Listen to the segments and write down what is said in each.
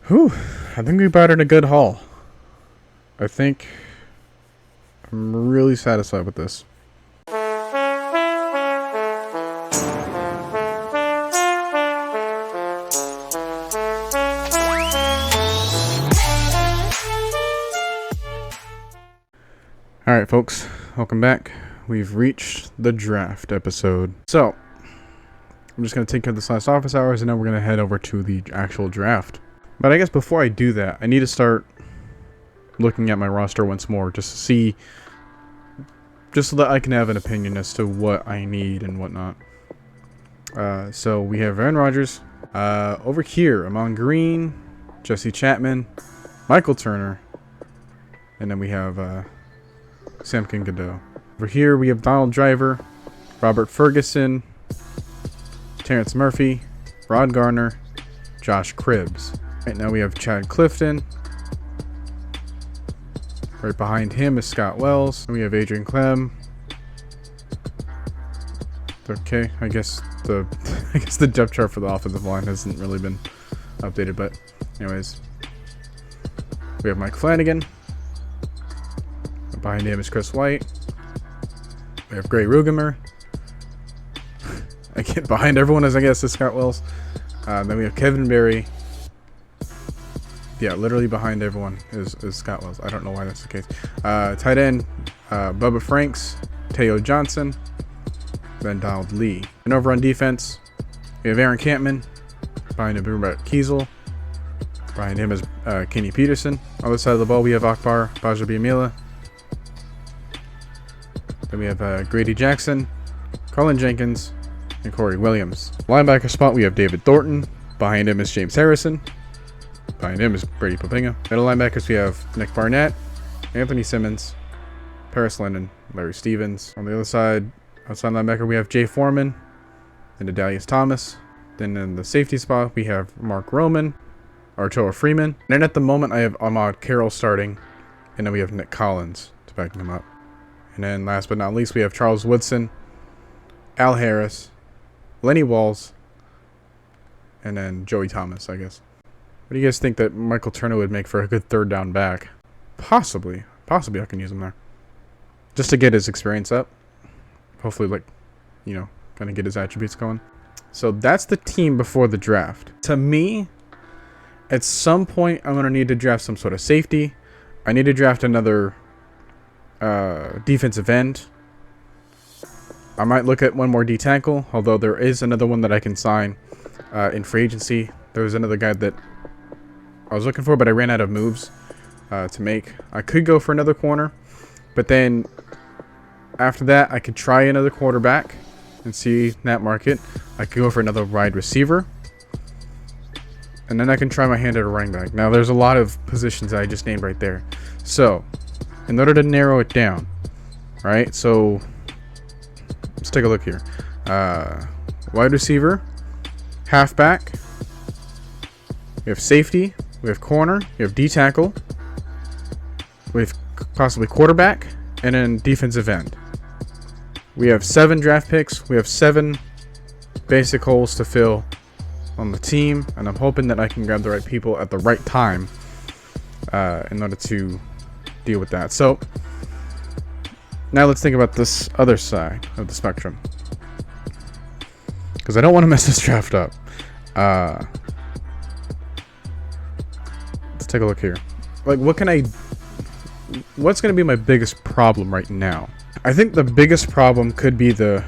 Whew, I think we brought in a good haul. I think I'm really satisfied with this. Alright folks, welcome back. We've reached the draft episode. So, I'm just going to take care of this last office hours and then we're going to head over to the actual draft. But I guess before I do that, I need to start looking at my roster once more just to see, just so that I can have an opinion as to what I need and whatnot. So we have Aaron Rodgers. Over here, Amon Green, Jesse Chapman, Michael Turner, and then we have Sam Godot. Over here we have Donald Driver, Robert Ferguson, Terrence Murphy, Rod Garner, Josh Cribbs. Right now we have Chad Clifton. Right behind him is Scott Wells. And we have Adrian Clem. Okay, I guess the depth chart for the offensive line hasn't really been updated, but anyways. We have Mike Flanagan. Behind him is Chris White. We have Gray Rugemer. Behind everyone is, I guess, is Scott Wells. Then we have Kevin Berry. Yeah, literally behind everyone is Scott Wells. I don't know why that's the case. Tight end, Bubba Franks, Teo Johnson, then Donald Lee. And over on defense, we have Aaron Campman. Behind him, Brett Kiesel. Behind him is Kenny Peterson. On the other side of the ball, we have Akbar Bajabiamila. Then we have Grady Jackson, Colin Jenkins, and Corey Williams. Linebacker spot, we have David Thornton. Behind him is James Harrison. Behind him is Brady Popinga. Middle linebackers, we have Nick Barnett, Anthony Simmons, Paris Lennon, Larry Stevens. On the other side, outside linebacker, we have Jay Foreman and Adalius Thomas. Then in the safety spot, we have Mark Roman, Artoa Freeman. And then at the moment, I have Ahmad Carroll starting. And then we have Nick Collins to back him up. And then last but not least, we have Charles Woodson, Al Harris, Lenny Walls, and then Joey Thomas, I guess. What do you guys think that Michael Turner would make for a good third down back? Possibly I can use him there. Just to get his experience up. Hopefully, kind of get his attributes going. So that's the team before the draft. To me, at some point, I'm going to need to draft some sort of safety. I need to draft another defensive end. I might look at one more D tackle, although there is another one that I can sign in free agency. There was another guy that I was looking for, but I ran out of moves to make. I could go for another corner, but then after that, I could try another quarterback and see that market. I could go for another wide receiver, and then I can try my hand at a running back. Now, there's a lot of positions that I just named right there. So, in order to narrow it down, right? So, let's take a look here. Wide receiver, halfback. We have safety. We have corner. We have D tackle. We have possibly quarterback, and then defensive end. We have 7 draft picks. We have 7 basic holes to fill on the team, and I'm hoping that I can grab the right people at the right time in order to deal with that. So now let's think about this other side of the spectrum, because I don't want to mess this draft up. Let's take a look here. What's going to be my biggest problem right now? I think the biggest problem could be the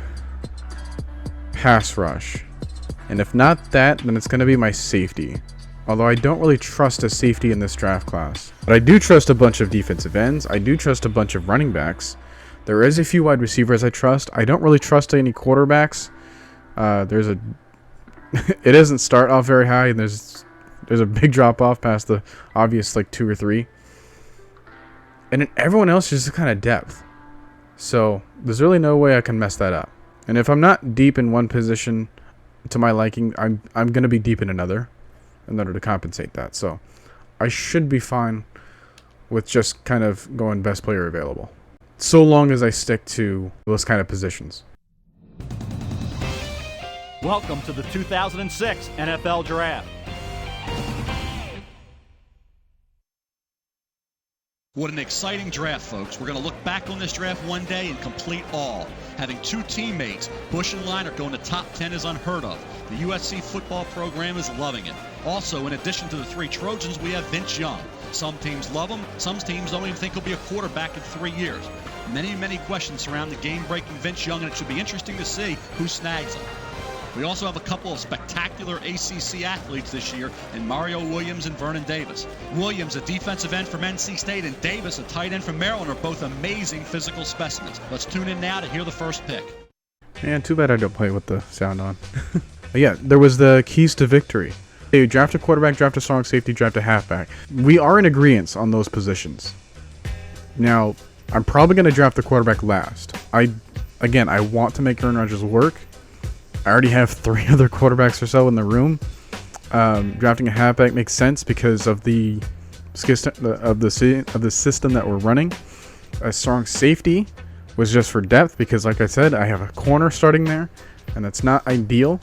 pass rush. And if not that, then it's going to be my safety. Although I don't really trust a safety in this draft class. But I do trust a bunch of defensive ends. I do trust a bunch of running backs. There is a few wide receivers I trust. I don't really trust any quarterbacks. It doesn't start off very high, and there's a big drop off past the obvious 2 or 3. And then everyone else is just kind of depth. So there's really no way I can mess that up. And if I'm not deep in one position to my liking, I'm going to be deep in another in order to compensate that. So I should be fine with just kind of going best player available, so long as I stick to those kind of positions. Welcome to the 2006 NFL Draft. What an exciting draft, folks. We're going to look back on this draft one day in complete awe. Having two teammates, Bush and Leinart, going to top 10 is unheard of. The USC football program is loving it. Also, in addition to the three Trojans, we have Vince Young. Some teams love him. Some teams don't even think he'll be a quarterback in 3 years. Many questions surround the game-breaking Vince Young, and it should be interesting to see who snags him. We also have a couple of spectacular ACC athletes this year in Mario Williams and Vernon Davis. Williams, a defensive end from NC State, and Davis, a tight end from Maryland, are both amazing physical specimens. Let's tune in now to hear the first pick. Man, too bad I don't play with the sound on. Yeah, there was the keys to victory. You draft a quarterback, draft a strong safety, draft a halfback. We are in agreement on those positions. Now, I'm probably going to draft the quarterback last. I want to make Aaron Rodgers work. I already have 3 other quarterbacks or so in the room. Drafting a halfback makes sense because of the system that we're running. A strong safety was just for depth because, like I said, I have a corner starting there, and that's not ideal.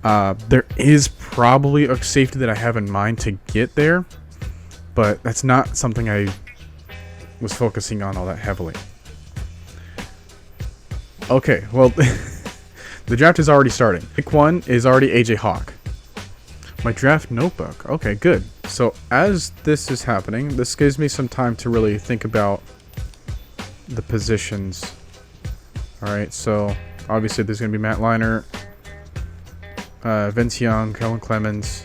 There is probably a safety that I have in mind to get there, but that's not something I was focusing on all that heavily. Okay, well, the draft is already starting. Pick 1 is already AJ Hawk. My draft notebook. Okay, good. So as this is happening, this gives me some time to really think about the positions. Alright, so obviously there's going to be Matt Leinart, Vince Young, Kellen Clemens,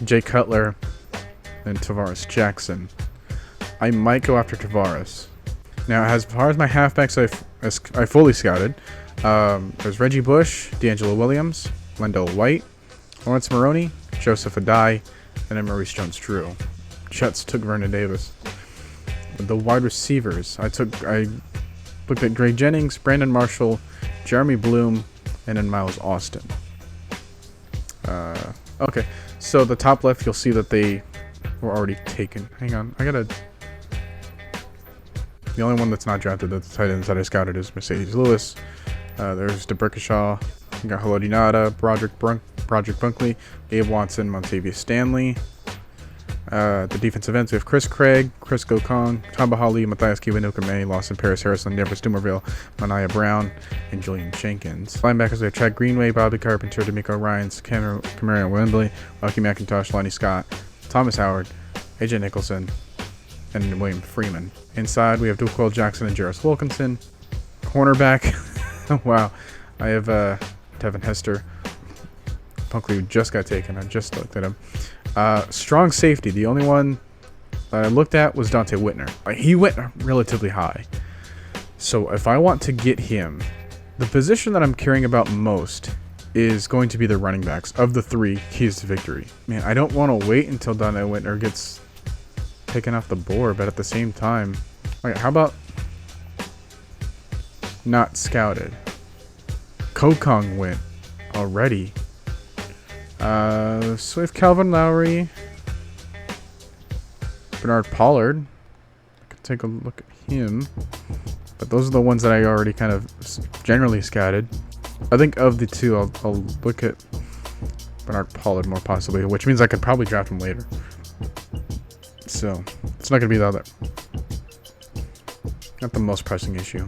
Jay Cutler, and Tavares Jackson. I might go after Tavares. Now, as far as my halfbacks, I fully scouted. There's Reggie Bush, D'Angelo Williams, Wendell White, Lawrence Maroney, Joseph Adai, and then Maurice Jones-Drew. Jets took Vernon Davis. The wide receivers, I looked at Greg Jennings, Brandon Marshall, Jeremy Bloom, and then Miles Austin. Okay, so the top left, you'll see that they were already taken. Hang on, the only one that's not drafted, that's the tight ends that I scouted, is Mercedes Lewis. There's DeBerkashaw. You got Haloti Ngata, Broderick Bunkley, Gabe Watson, Montavious Stanley. The defensive ends, we have Chris Craig, Chris Gokong, Tamba Hali, Matthias Kiwanuka May, Lawson Paris Harrison, Deborah Stumerville, Mania Brown, and Julian Jenkins. Linebackers, we have Chad Greenway, Bobby Carpenter, D'Amico Ryans, Camarion Wembley, Rocky McIntosh, Lonnie Scott, Thomas Howard, AJ Nicholson, and William Freeman. Inside, we have Duquel Jackson and Jarris Wilkinson. Cornerback, wow, I have Tevin Hester. Bunkley, who just got taken. I just looked at him. Strong safety, the only one that I looked at was Dante Whitner. He went relatively high. So if I want to get him, the position that I'm caring about most is going to be the running backs of the 3 keys to victory. Man, I don't want to wait until Dante Whitner gets taken off the board, but at the same time, okay, how about not scouted? Kokong went already. So we have Calvin Lowry, Bernard Pollard. I could take a look at him, but those are the ones that I already kind of generally scouted. I think of the 2, I'll look at Bernard Pollard more possibly, which means I could probably draft him later. So it's not going to be not the most pressing issue.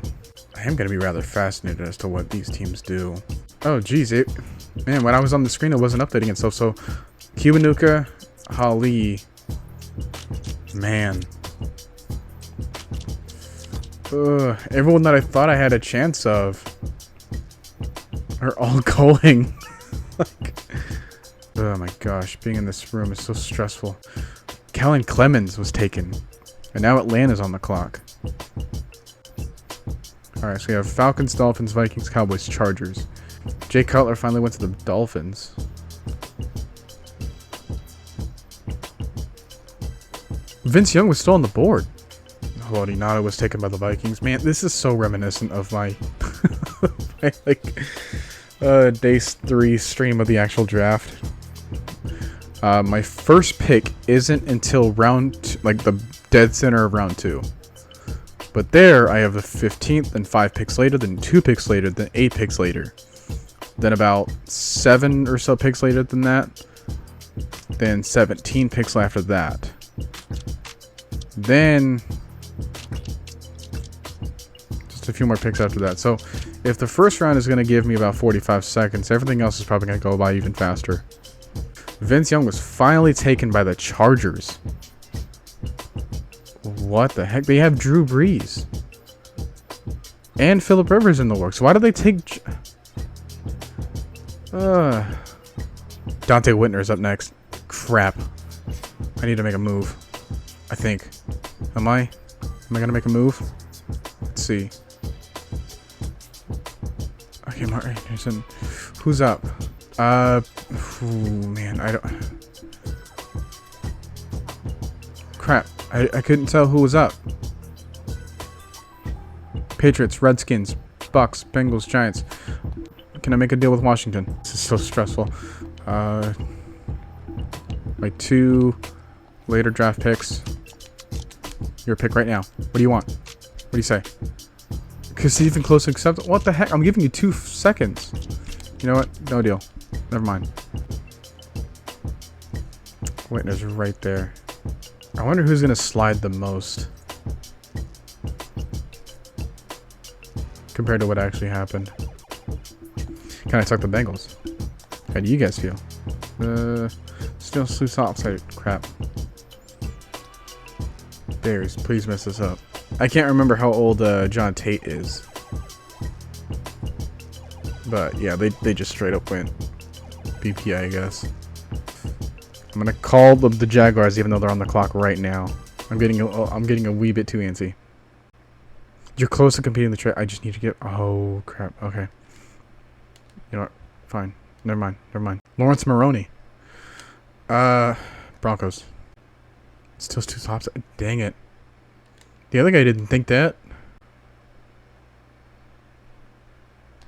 I am going to be rather fascinated as to what these teams do. Oh, geez, man, when I was on the screen, it wasn't updating itself. So, Kiwanuka, Hali, man. Everyone that I thought I had a chance of are all going. Oh my gosh, being in this room is so stressful. Kellen Clemens was taken, and now Atlanta's on the clock. Alright, so we have Falcons, Dolphins, Vikings, Cowboys, Chargers. Jay Cutler finally went to the Dolphins. Vince Young was still on the board. Haloti Ngata was taken by the Vikings. Man, this is so reminiscent of my, day 3 stream of the actual draft. My first pick isn't until the dead center of round 2. But there, I have the 15th, and 5 picks later, then 2 picks later, then 8 picks later. Then about 7 or so picks later than that, Then 17 picks after that. Then just a few more picks after that. So if the first round is going to give me about 45 seconds, everything else is probably going to go by even faster. Vince Young was finally taken by the Chargers. What the heck? They have Drew Brees. And Phillip Rivers in the works. Why do they take... Dante Whitner's up next. Crap. I need to make a move. I think. Am I gonna make a move? Let's see. Okay, Martin Anderson. Who's up? Man, I don't... Crap. I couldn't tell who was up. Patriots, Redskins, Bucks, Bengals, Giants. Can I make a deal with Washington? This is so stressful. My 2 later draft picks. Your pick right now. What do you want? What do you say? Because even close to accept. What the heck? I'm giving you 2 seconds. You know what? No deal. Never mind. Whitner's right there. I wonder who's gonna slide the most compared to what actually happened. Can I talk the Bengals? How do you guys feel? Still loose offside. Crap. Bears, please mess this up. I can't remember how old John Tate is. But yeah, they just straight up went BPI, I guess. I'm gonna call the Jaguars even though they're on the clock right now. I'm getting a wee bit too antsy. You're close to competing the trade. I just need to get... Oh, crap. Okay. You know what? Fine. Never mind. Lawrence Maroney. Broncos. Still 2 tops. Dang it. The other guy didn't think that.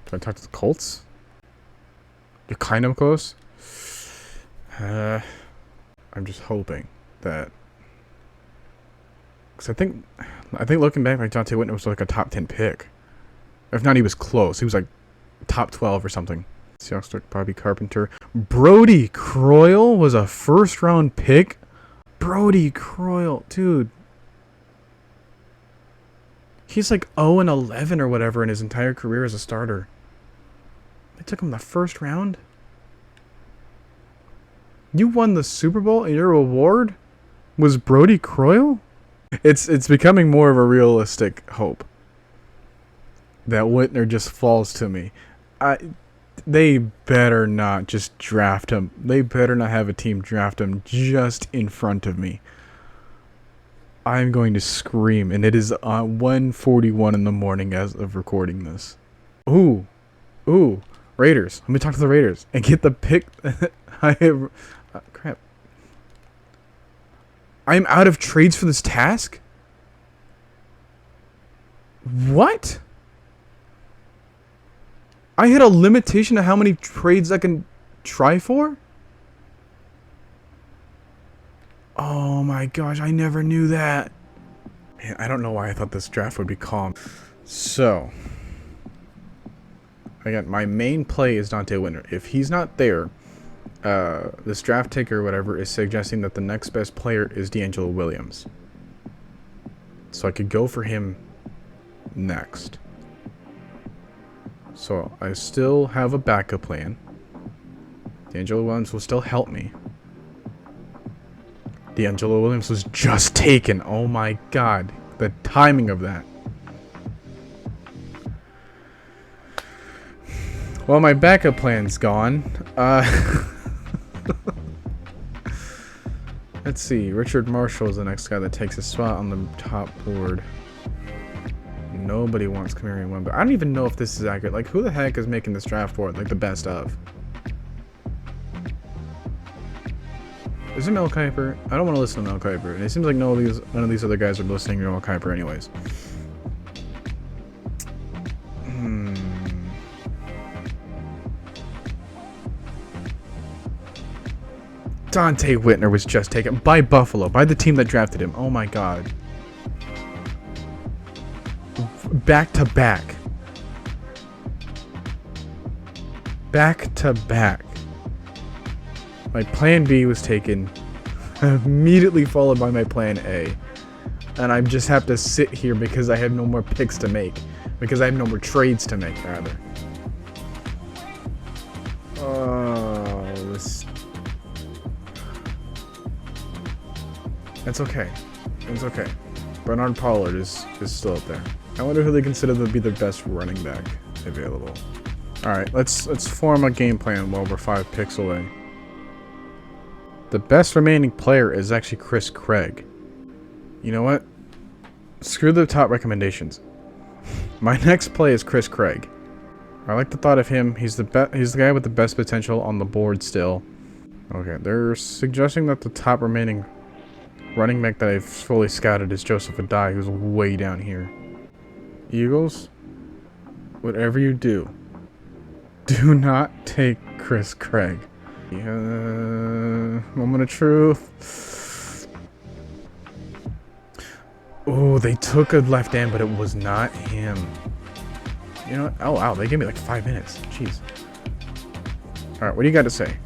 Do I talk to the Colts? You're kind of close. I'm just hoping that... Because I think looking back, like Dante Whitner was like a top 10 pick. If not, he was close. He was like top 12 or something. Seahawks took Bobby Carpenter. Brody Croyle was a 1st round pick. Brody Croyle, dude. He's like 0-11 or whatever in his entire career as a starter. They took him the 1st round. You won the Super Bowl and your reward was Brody Croyle? It's becoming more of a realistic hope that Whitner just falls to me. They better not just draft him. They better not have a team draft him just in front of me. I'm going to scream, and it is 1:41 in the morning as of recording this. Ooh, Raiders. Let me talk to the Raiders and get the pick. Crap. I am out of trades for this task? What? I hit a limitation to how many trades I can try for? Oh my gosh, I never knew that. Man, I don't know why I thought this draft would be calm. So, again, my main play is Dante Whitner. If he's not there, this draft taker or whatever is suggesting that the next best player is D'Angelo Williams. So I could go for him next. So I still have a backup plan. D'Angelo Williams will still help me. D'Angelo Williams was just taken. Oh my god. The timing of that. Well, my backup plan's gone. Let's see. Richard Marshall is the next guy that takes a spot on the top board. Nobody wants Kamarion Wimber. I don't even know if this is accurate. Like, who the heck is making this draft board? Like, the best of. Is it Mel Kiper? I don't want to listen to Mel Kiper. And it seems like none of these other guys are listening to Mel Kiper anyways. Dante Whitner was just taken by Buffalo, by the team that drafted him. Oh my god. Back to back. Back to back. My plan B was taken, immediately followed by my plan A. And I just have to sit here because I have no more picks to make. Because I have no more trades to make, rather. Oh, this... It's okay. It's okay. Bernard Pollard is still up there. I wonder who they consider to be the best running back available. Alright, let's form a game plan while we're 5 picks away. The best remaining player is actually Chris Craig. You know what? Screw the top recommendations. My next play is Chris Craig. I like the thought of him. He's the guy with the best potential on the board still. Okay, they're suggesting that the top remaining running back that I've fully scouted is Joseph Adai, who's way down here. Eagles, whatever you do, do not take Chris Craig. Moment of truth. Oh, they took a left end, but it was not him. You know what? Oh, wow, they gave me like 5 minutes. Jeez. Alright, what do you got to say?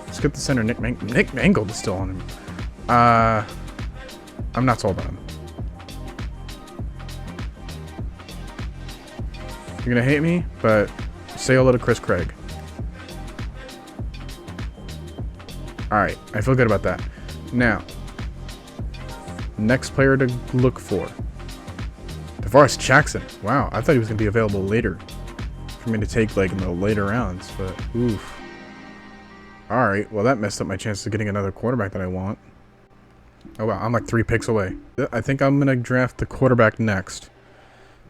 Let's get the center. Nick Mangold is still on him. I'm not sold on him. You're gonna hate me, but say hello to Chris Craig. Alright, I feel good about that. Now, next player to look for. DeVaris Jackson. Wow, I thought he was gonna be available later. For me to take like in the later rounds, but oof. Alright, well that messed up my chances of getting another quarterback that I want. Oh wow, I'm like 3 picks away. I think I'm gonna draft the quarterback next.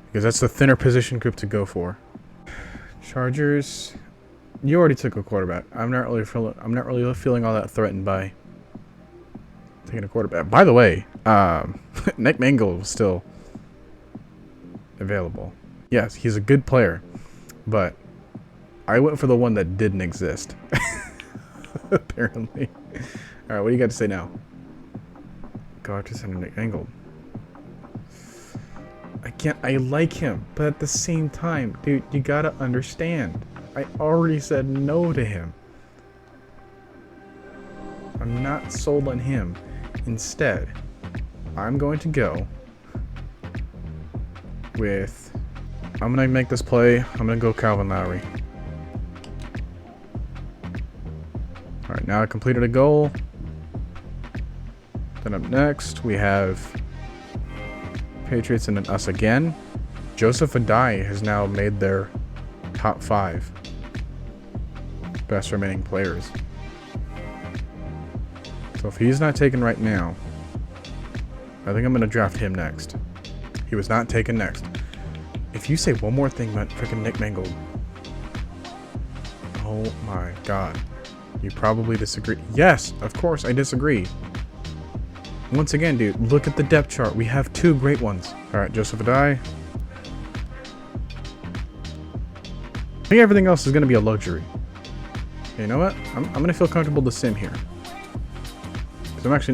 Because that's the thinner position group to go for. Chargers. You already took a quarterback. I'm not really feeling all that threatened by taking a quarterback. By the way, Nick Mangold was still available. Yes, he's a good player, but I went for the one that didn't exist. Apparently. All right, what do you got to say now? Go after center Nick Mangold. I like him, but at the same time, dude, you gotta understand. I already said no to him. I'm not sold on him. Instead, I'm going to go with... I'm gonna make this play. I'm gonna go Calvin Lowry. Alright, now I completed a goal. Then up next, we have Patriots and then us again. Joseph Adai has now made their top 5 best remaining players. So if he's not taken right now, I think I'm going to draft him next. He was not taken next. If you say one more thing about freaking Nick Mangold, oh my god, you probably disagree. Yes, of course I disagree. Once again, dude, look at the depth chart. We have 2 great ones. Alright, Joseph Adai. I think everything else is going to be a luxury. You know what? I'm going to feel comfortable to sim here. Because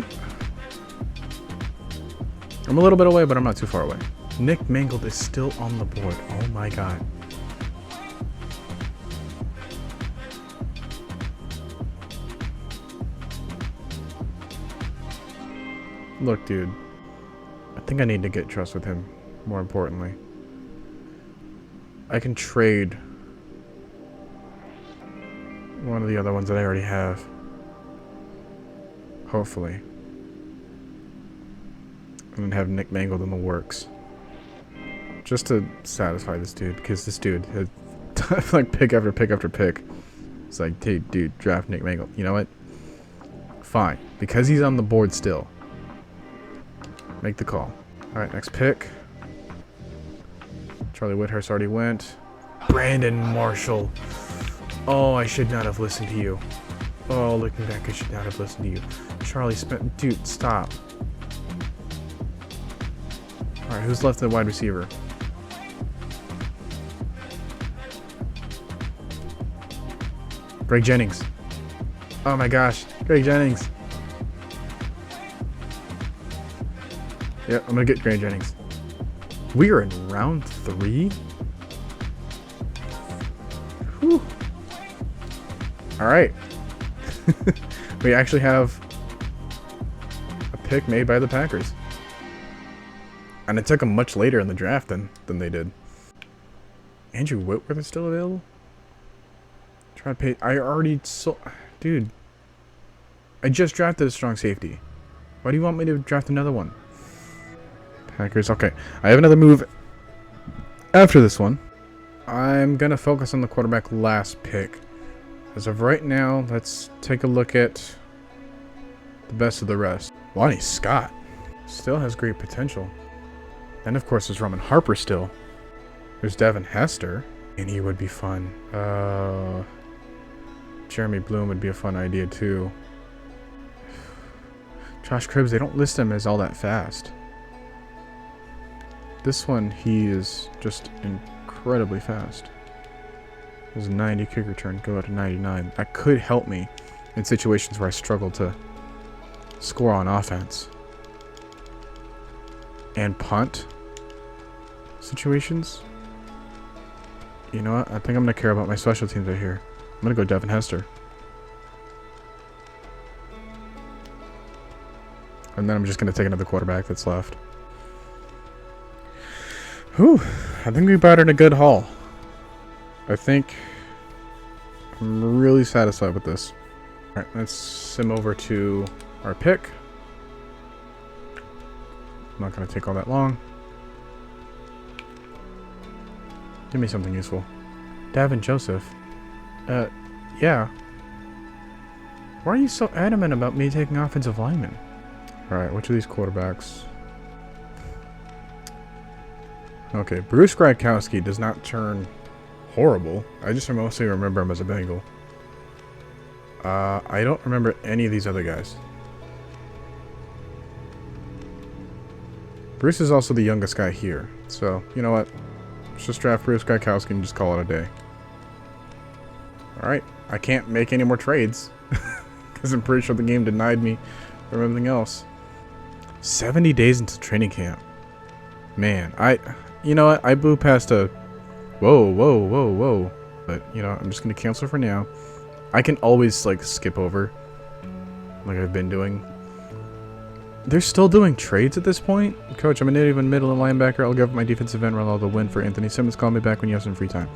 I'm a little bit away, but I'm not too far away. Nick Mangold is still on the board. Oh my god. Look, dude. I think I need to get trust with him, more importantly. I can trade one of the other ones that I already have. Hopefully. And then have Nick Mangold in the works. Just to satisfy this dude, because this dude had like pick after pick after pick. It's like, hey, dude, draft Nick Mangold. You know what? Fine. Because he's on the board still. Make the call. Alright, next pick. Charlie Whithurst already went. Brandon Marshall. Oh, I should not have listened to you. Oh, looking back, I should not have listened to you. Charlie spent... Dude, stop. Alright, who's left at wide receiver? Greg Jennings. Oh my gosh. Greg Jennings. Yep, I'm gonna get Greg Jennings. We are in round 3? Whew. All right. We actually have a pick made by the Packers. And it took them much later in the draft than they did. Andrew Whitworth is still available? Try to pay. I already sold. Dude. I just drafted a strong safety. Why do you want me to draft another one? Packers. Okay. I have another move after this one. I'm going to focus on the quarterback last pick. As of right now, let's take a look at the best of the rest. Lonnie Scott still has great potential. And of course, there's Roman Harper still. There's Devin Hester, and he would be fun. Jeremy Bloom would be a fun idea too. Josh Cribbs, they don't list him as all that fast. This one, he is just incredibly fast. There's a 90 kick return, go out to 99. That could help me in situations where I struggle to score on offense. And punt situations. You know what? I think I'm going to care about my special teams right here. I'm going to go Devin Hester. And then I'm just going to take another quarterback that's left. Whew. I think we brought in a good haul. I think I'm really satisfied with this. Alright, let's sim over to our pick. Not going to take all that long. Give me something useful. Davin Joseph. Yeah. Why are you so adamant about me taking offensive linemen? Alright, which of these quarterbacks? Okay, Bruce Gradkowski does not turn horrible. I just mostly remember him as a Bengal. I don't remember any of these other guys. Bruce is also the youngest guy here. So, you know what? Let's just draft Bruce Gradkowski and just call it a day. Alright, I can't make any more trades. Because I'm pretty sure the game denied me from everything else. 70 days until training camp. Man, you know what? I blew past a... Whoa. But, you know, I'm just going to cancel for now. I can always, like, skip over. Like I've been doing. They're still doing trades at this point? Coach, I'm a native and middle linebacker. I'll give up my defensive end role. I'll win for Anthony Simmons. Call me back when you have some free time.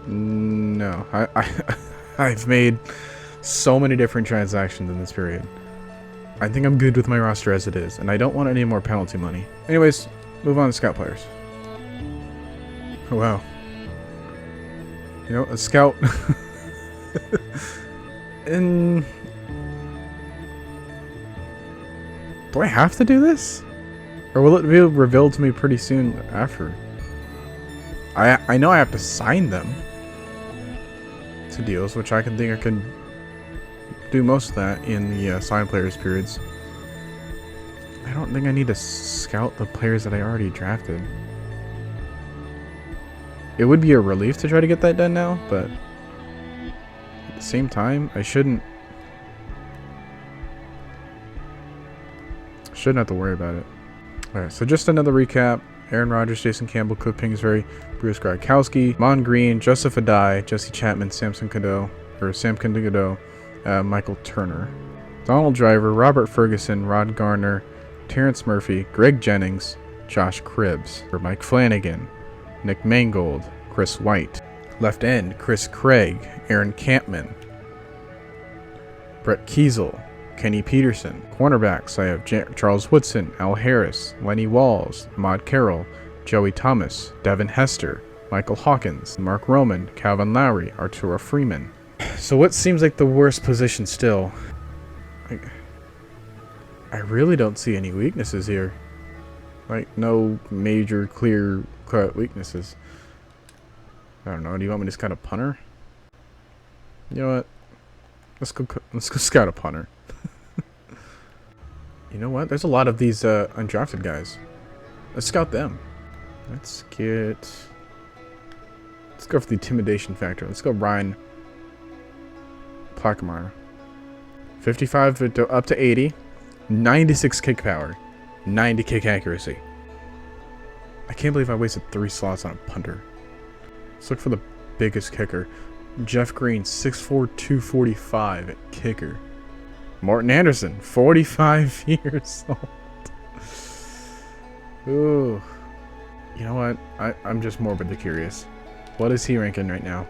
No. I've made so many different transactions in this period. I think I'm good with my roster as it is. And I don't want any more penalty money. Anyways, move on to scout players. Oh, wow. You know, a scout. And do I have to do this? Or will it be revealed to me pretty soon after? I know I have to sign them to deals, which I can do most of that in the sign players periods. I don't think I need to scout the players that I already drafted. It would be a relief to try to get that done now, but at the same time, I shouldn't have to worry about it. Alright, so just another recap. Aaron Rodgers, Jason Campbell, Cliff Kingsbury, Bruce Gradkowski, Mon Green, Joseph Adai, Jesse Chapman, Sam Kindigodeau, Michael Turner, Donald Driver, Robert Ferguson, Rod Garner, Terrence Murphy, Greg Jennings, Josh Cribbs, Mike Flanagan, Nick Mangold, Chris White, left end, Chris Craig, Aaron Campman, Brett Kiesel, Kenny Peterson. Cornerbacks, I have Charles Woodson, Al Harris, Lenny Walls, Ahmad Carroll, Joey Thomas, Devin Hester, Michael Hawkins, Mark Roman, Calvin Lowry, Arturo Freeman. So what seems like the worst position still? I really don't see any weaknesses here. Like, no major clear-cut weaknesses. I don't know. Do you want me to scout a punter? You know what? Let's go scout a punter. You know what? There's a lot of these undrafted guys. Let's scout them. Let's go for the intimidation factor. Let's go Ryan Plackmeyer. 55 up to 80. 96 kick power. 90 kick accuracy. I can't believe I wasted 3 slots on a punter. Let's look for the biggest kicker. Jeff Green, 6'4", 245 at kicker. Morton Anderson, 45 years old. Ooh. You know what? I'm just morbidly curious. What is he ranking right now?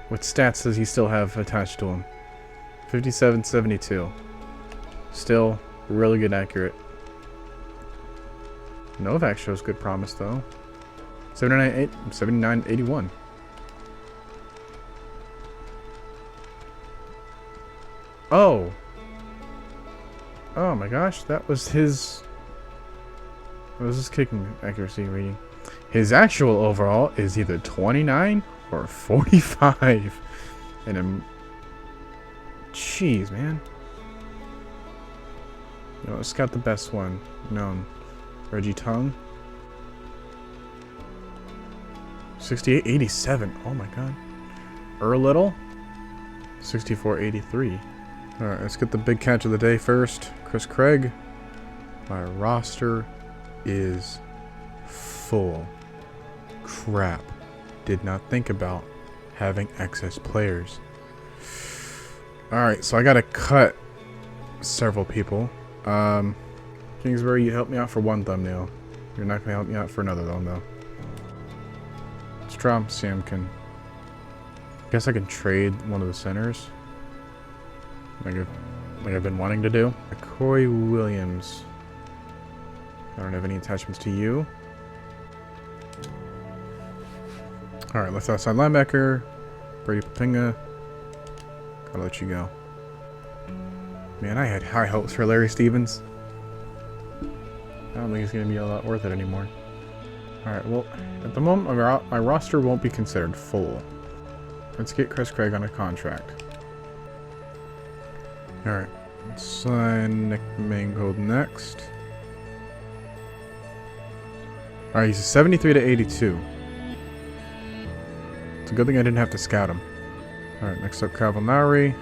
What stats does he still have attached to him? 57-72. Still really good accurate. Novak shows good promise though. 79-81. Oh. Oh my gosh, that was his... What was his kicking accuracy rating? His actual overall is either 29 or 45. And I'm... Jeez, man. You know, let's got the best one known. Reggie Tung. 68-87. Oh my god. Little. 64-83. Alright, let's get the big catch of the day first. Chris Craig. My roster is full. Crap. Did not think about having excess players. Alright, so I gotta cut several people. Kingsbury, you helped me out for one thumbnail. You're not gonna help me out for another thumbnail. Strom Samkin. Guess I can trade one of the centers. Like I've been wanting to do. Corey Williams. I don't have any attachments to you. Alright, left outside linebacker. Brady Papinga. Gotta let you go. Man, I had high hopes for Larry Stevens. I don't think it's going to be a lot worth it anymore. Alright, well, at the moment, my roster won't be considered full. Let's get Chris Craig on a contract. Alright, let's sign Nick Mangold next. Alright, he's a 73-82. It's a good thing I didn't have to scout him. Alright, next up, Carbonari.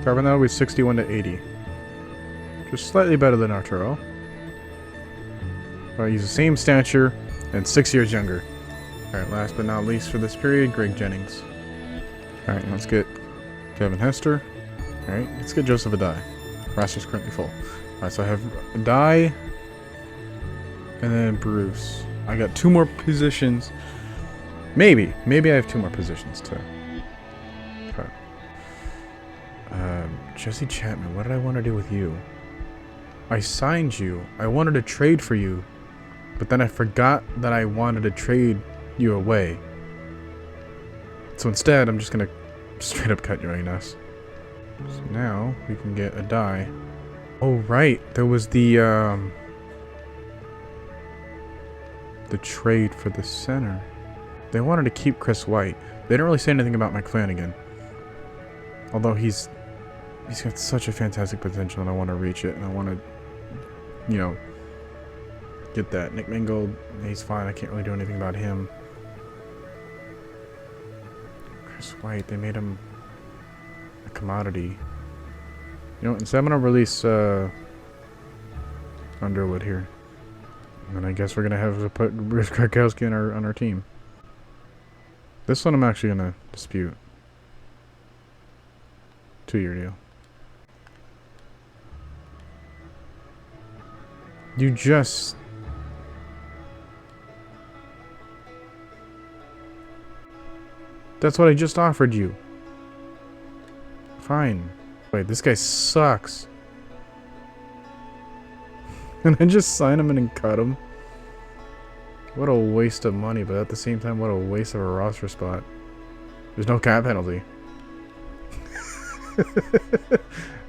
Carbonari is 61-80. Just slightly better than Arturo. Alright, he's the same stature and 6 years younger. Alright, last but not least for this period, Greg Jennings. Alright, let's get Kevin Hester. Alright, let's get Joseph Adai. Roster's currently full. Alright, so I have Adai and then Bruce. I got 2 more positions. Maybe I have 2 more positions too. Okay. Jesse Chapman, what did I want to do with you? I signed you. I wanted to trade for you. But then I forgot that I wanted to trade you away. So instead, I'm just going to straight up cut you, I guess. So now, we can get a die. Oh, right. There was the trade for the center. They wanted to keep Chris White. They didn't really say anything about Mike Flanagan. Although he's got such a fantastic potential and I want to reach it. And I want to, you know, get that. Nick Mangold, he's fine. I can't really do anything about him. Chris White, they made him a commodity. You know, instead I'm going to release Underwood here. And I guess we're going to have to put Bruce Krakowski on our team. This one I'm actually going to dispute. 2-year deal. You just... That's what I just offered you. Fine. Wait, this guy sucks. And I just sign him and cut him. What a waste of money, but at the same time, what a waste of a roster spot. There's no cap penalty.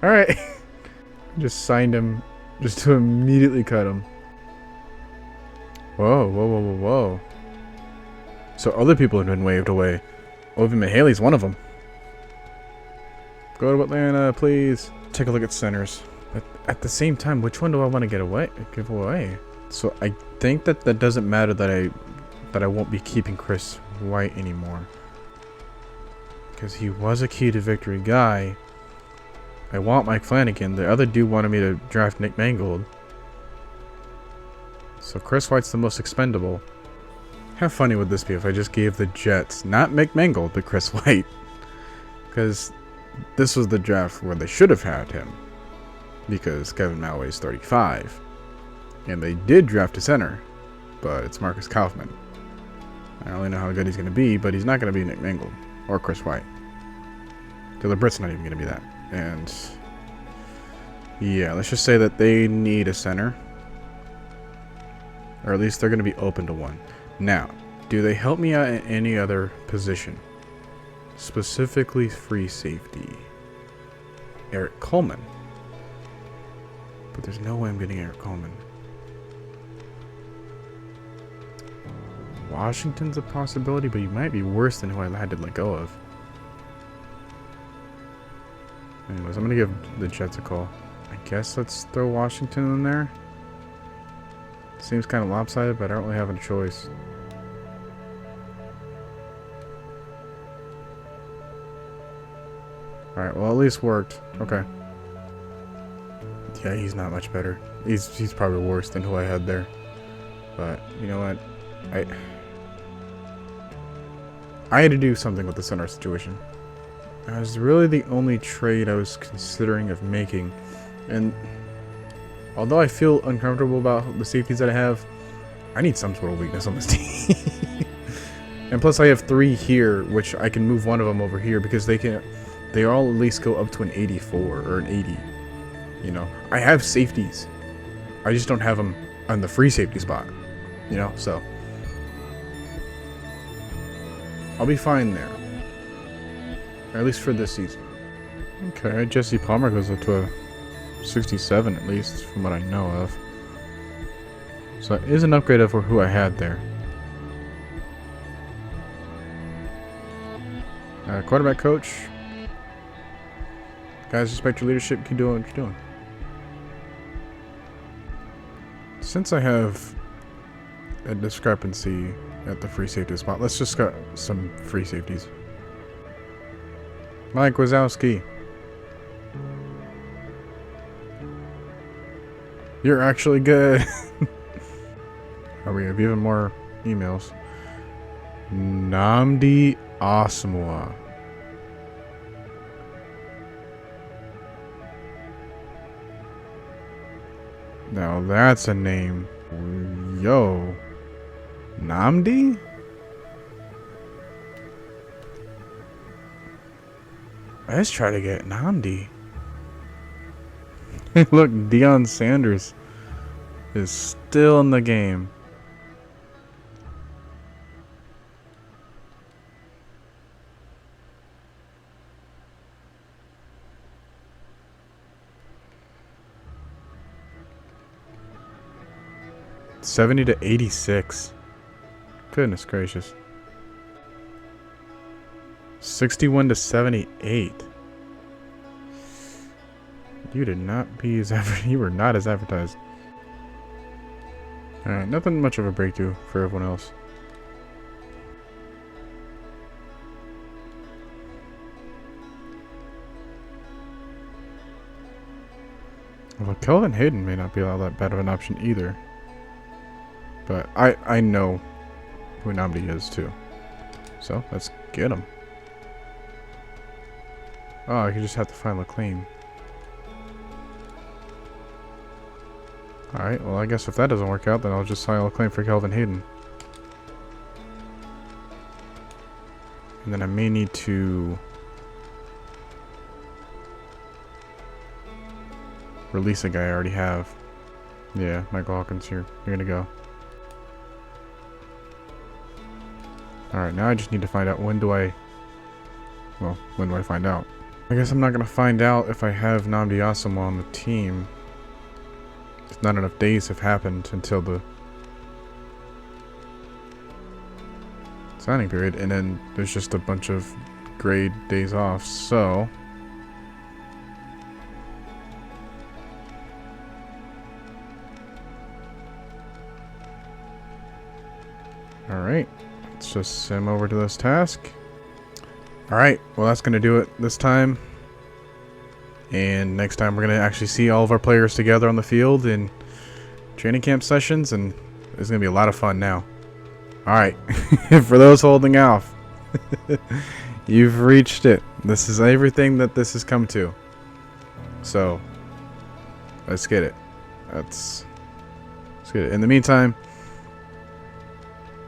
Alright. Just signed him just to immediately cut him. Whoa. So other people have been waved away. Oven Mihaley's one of them. Go to Atlanta, please. Take a look at centers. But at the same time, which one do I want to give away? So I think that doesn't matter that I won't be keeping Chris White anymore. Because he was a key to victory guy. I want Mike Flanagan. The other dude wanted me to draft Nick Mangold. So Chris White's the most expendable. How funny would this be if I just gave the Jets, not McMangle, but Chris White? Because this was the draft where they should have had him. Because Kevin Malway is 35. And they did draft a center, but it's Marcus Kaufman. I don't really know how good he's going to be, but he's not going to be Nick Mangold or Chris White. Taylor Britt's not even going to be that. And yeah, let's just say that they need a center. Or at least they're going to be open to one. Now, do they help me out in any other position? Specifically free safety. Eric Coleman. But there's no way I'm getting Eric Coleman. Washington's a possibility, but he might be worse than who I had to let go of. Anyways, I'm going to give the Jets a call. I guess let's throw Washington in there. Seems kind of lopsided, but I don't really have a choice. Alright, well at least worked. Okay. Yeah, he's not much better. He's probably worse than who I had there. But, you know what? I had to do something with the center situation. That was really the only trade I was considering of making. And although I feel uncomfortable about the safeties that I have, I need some sort of weakness on this team. And plus I have 3 here, which I can move one of them over here because they all at least go up to an 84 or an 80. You know, I have safeties. I just don't have them on the free safety spot. You know, so I'll be fine there. Or at least for this season. Okay, Jesse Palmer goes up to a 67 at least, from what I know of. So it is an upgrade over who I had there. Quarterback coach. Guys, respect your leadership. Keep doing what you're doing. Since I have a discrepancy at the free safety spot, let's just got some free safeties. Mike Wazowski. You're actually good. Oh, we have even more emails. Nnamdi Asamoah. Now that's a name. Yo. Nnamdi? Let's try to get Nnamdi. Look, Deion Sanders is still in the game. $70 to $86. Goodness gracious. 61 to 78. You did not be as you were not as advertised. Alright, nothing much of a breakthrough for everyone else. Well, Kelvin Hayden may not be all that bad of an option either. But I know who Nnamdi is too. So let's get him. Oh, I can just have to file a claim. Alright, well I guess if that doesn't work out, then I'll just file a claim for Kelvin Hayden. And then I may need to release a guy I already have. Yeah, Michael Hawkins here. You're gonna go. Alright, now I just need to find out when do I find out? I guess I'm not gonna find out if I have Nnamdi Asamoah on the team. It's not enough days have happened until the signing period, and then there's just a bunch of grade days off, so alright, let's just sim over to this task. Alright, well that's going to do it this time. And next time we're going to actually see all of our players together on the field in training camp sessions, and it's going to be a lot of fun now. Alright. For those holding off. You've reached it. This is everything that this has come to. So, let's get it. Let's get it. In the meantime,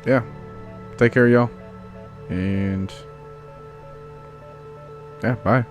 yeah. Take care, y'all. And, yeah, bye.